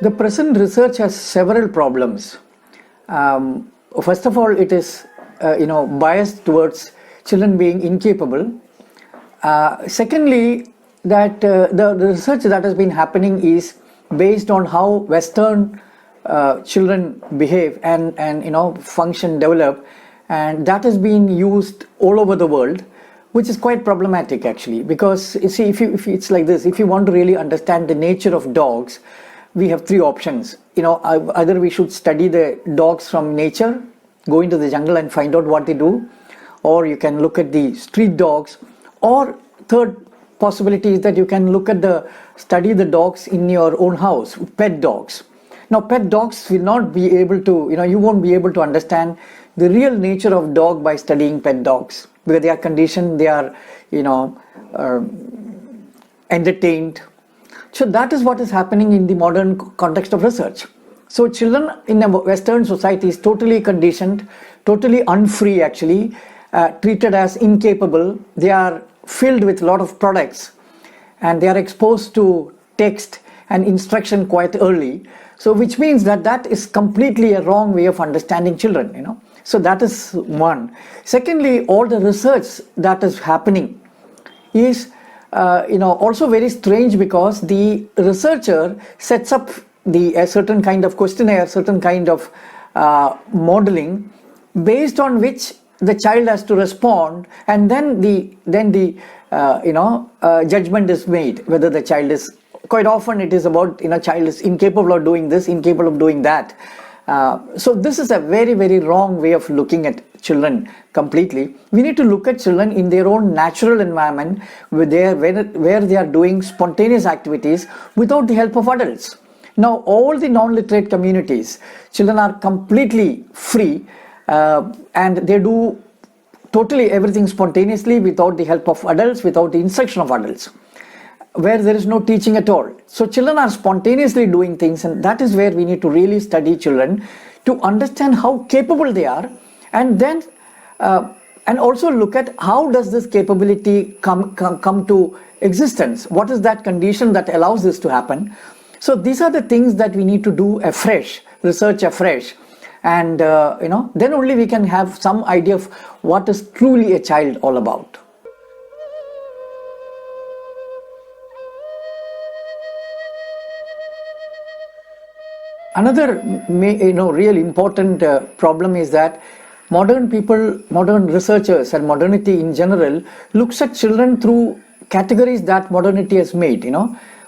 The present research has several problems. First of all, it is biased towards children being incapable. Secondly, that the research that has been happening is based on how Western children behave and function, develop, and that has been used all over the world, which is quite problematic actually. Because you see, if it's like this, if you want to really understand the nature of dogs, we have three options. Either we should study the dogs from nature, go into the jungle and find out what they do, or you can look at the street dogs, or third possibility is that you can study the dogs in your own house, pet dogs. Now, pet dogs will not be able to, you won't be able to understand the real nature of dog by studying pet dogs, because they are conditioned, they are, entertained. So that is what is happening in the modern context of research. So children in a Western society is totally conditioned, totally unfree actually, treated as incapable. They are filled with a lot of products and they are exposed to text and instruction quite early. So which means that is completely a wrong way of understanding children, So that is one. Secondly, all the research that is happening is also very strange, because the researcher sets up a certain kind of questionnaire, certain kind of modeling, based on which the child has to respond, and then the judgment is made whether the child is. Quite often it is about child is incapable of doing this, incapable of doing that. So this is a very, very wrong way of looking at children completely. We need to look at children in their own natural environment, where they are doing spontaneous activities without the help of adults. Now, all the non-literate communities, children are completely free and they do totally everything spontaneously without the help of adults, without the instruction of adults, where there is no teaching at all. So children are spontaneously doing things, and that is where we need to really study children to understand how capable they are, and then and also look at how does this capability come to existence. What is that condition that allows this to happen? So these are the things that we need to do afresh, research afresh, and then only we can have some idea of what is truly a child all about. Another real important problem is that modern researchers and modernity in general looks at children through categories that modernity has made,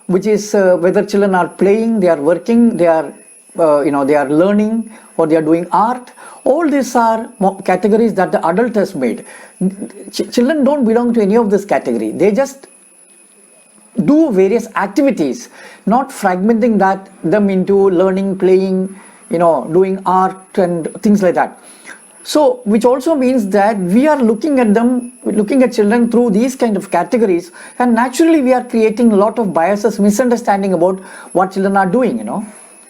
which is whether children are playing, they are working, they are learning, or they are doing art. All these are categories that the adult has made. Children don't belong to any of this category. They just do various activities, not fragmenting them into learning, playing, doing art and things like that. So, which also means that we are looking at children through these kind of categories, and naturally we are creating a lot of biases, misunderstanding about what children are doing,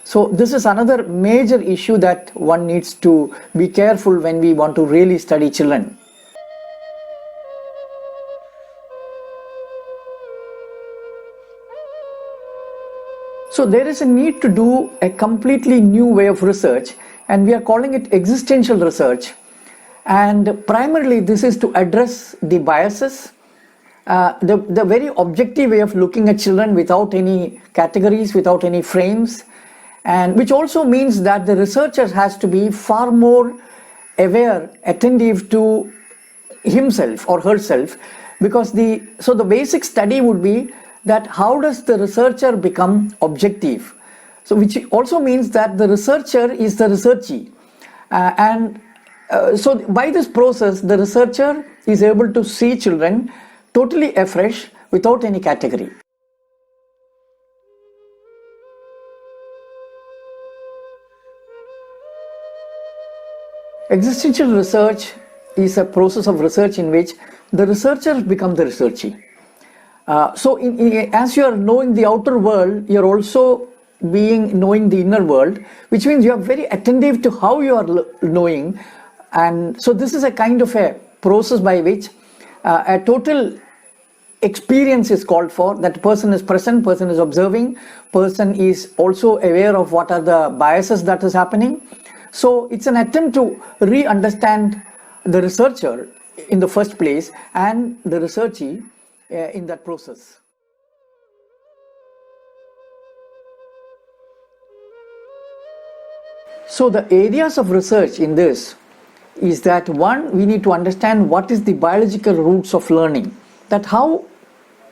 So this is another major issue that one needs to be careful when we want to really study children. So there is a need to do a completely new way of research, and we are calling it existential research. And primarily this is to address the biases, the very objective way of looking at children without any categories, without any frames, and which also means that the researcher has to be far more aware, attentive to himself or herself, because the basic study would be that how does the researcher become objective. So which also means that the researcher is the researchee, so by this process the researcher is able to see children totally afresh without any category. Existential research is a process of research in which the researcher becomes the researchee. So as you are knowing the outer world, you are also knowing the inner world, which means you are very attentive to how you are knowing. And so this is a kind of a process by which a total experience is called for, that person is present, person is observing, person is also aware of what are the biases that is happening. So it's an attempt to re-understand the researcher in the first place and the researchee in that process. So the areas of research in this is that, one, we need to understand what is the biological roots of learning, that how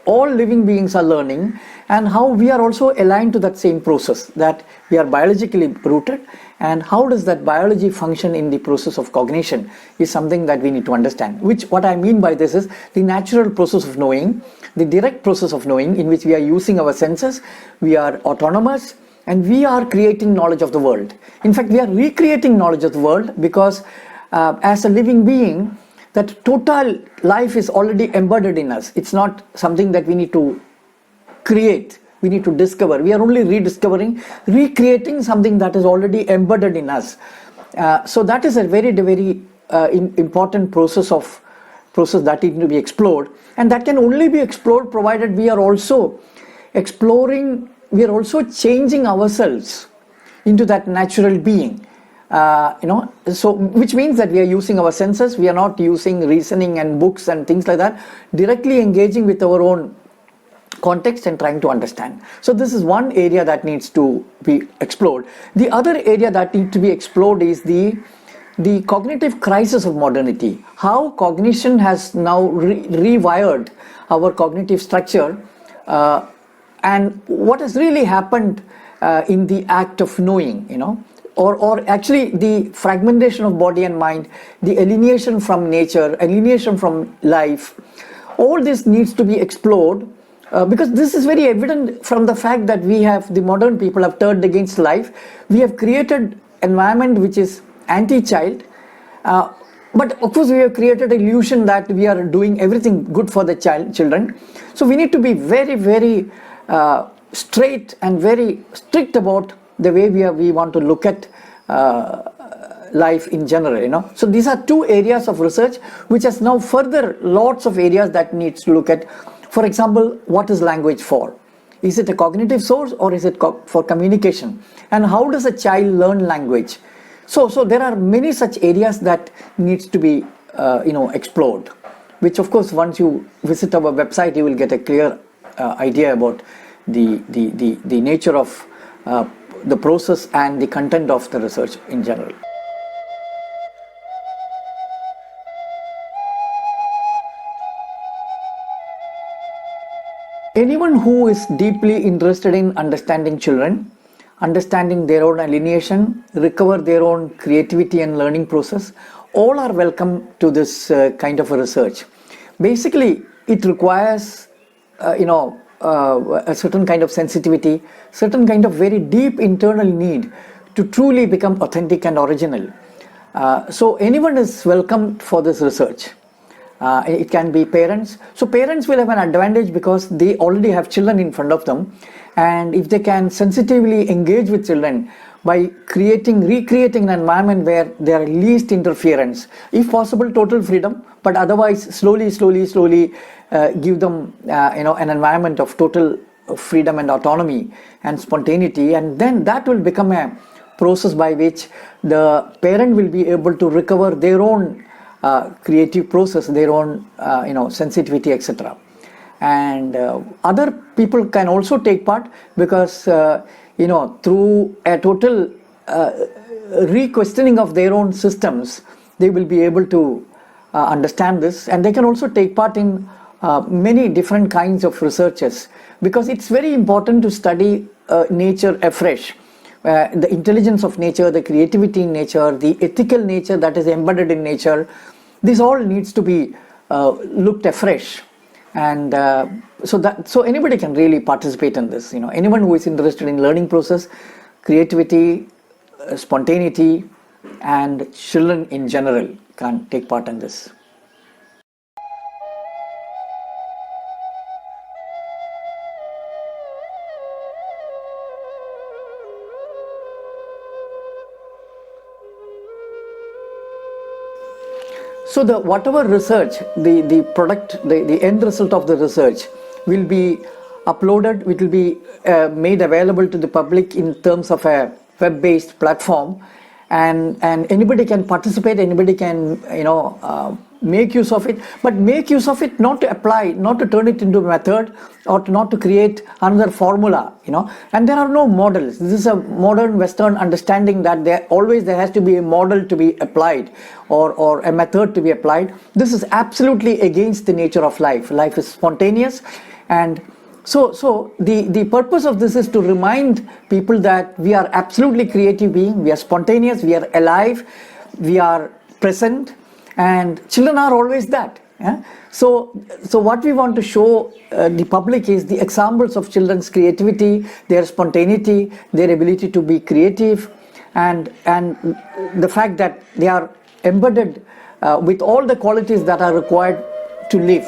all living beings are learning and how we are also aligned to that same process, that we are biologically rooted, and how does that biology function in the process of cognition is something that we need to understand. Which, what I mean by this is the natural process of knowing, the direct process of knowing in which we are using our senses, we are autonomous, and we are creating knowledge of the world. In fact, we are recreating knowledge of the world because as a living being, that total life is already embedded in us. It's not something that we need to create, we need to discover. We are only rediscovering, recreating something that is already embedded in us. So that is a very, very important process that needs to be explored, and that can only be explored provided we are also exploring, we are also changing ourselves into that natural being. So which means that we are using our senses, we are not using reasoning and books and things like that, directly engaging with our own context and trying to understand. So this is one area that needs to be explored. The other area that needs to be explored is the cognitive crisis of modernity. How cognition has now rewired our cognitive structure, and what has really happened in the act of knowing, or actually the fragmentation of body and mind, the alienation from nature, alienation from life. All this needs to be explored because this is very evident from the fact that the modern people have turned against life. We have created environment which is anti-child, but of course we have created an illusion that we are doing everything good for the children. So we need to be very, very straight and very strict about the way we want to look at life in general. So these are two areas of research which has now further lots of areas that needs to look at. For example, what is language for? Is it a cognitive source or is it for communication? And how does a child learn language? So there are many such areas that needs to be explored, which of course once you visit our website you will get a clear idea about the nature of the process and the content of the research in general. Anyone who is deeply interested in understanding children, understanding their own alienation, recover their own creativity and learning process, all are welcome to this kind of a research. Basically, it requires a certain kind of sensitivity, certain kind of very deep internal need to truly become authentic and original. So anyone is welcome for this research. It can be parents. So parents will have an advantage because they already have children in front of them, and if they can sensitively engage with children by recreating an environment where there are least interference, if possible total freedom, but otherwise slowly give them an environment of total freedom and autonomy and spontaneity, and then that will become a process by which the parent will be able to recover their own creative process, their own sensitivity, etc. And other people can also take part because through a total re-questioning of their own systems, they will be able to understand this, and they can also take part in many different kinds of researches, because it's very important to study nature afresh. The intelligence of nature, the creativity in nature, the ethical nature that is embedded in nature, this all needs to be looked afresh. And so anybody can really participate in this. Anyone who is interested in learning process, creativity, spontaneity, and children in general can take part in this. So the whatever research, the product, the end result of the research will be uploaded, it will be made available to the public in terms of a web-based platform, and anybody can participate, anybody can make use of it, but make use of it not to apply, not to turn it into a method, or not to create another formula, and there are no models. This is a modern Western understanding that there has to be a model to be applied, or a method to be applied. This is absolutely against the nature of life. Life is spontaneous, and so the purpose of this is to remind people that we are absolutely creative beings, we are spontaneous, we are alive, we are present, and children are always that. Yeah? So what we want to show the public is the examples of children's creativity, their spontaneity, their ability to be creative, and the fact that they are embedded with all the qualities that are required to live.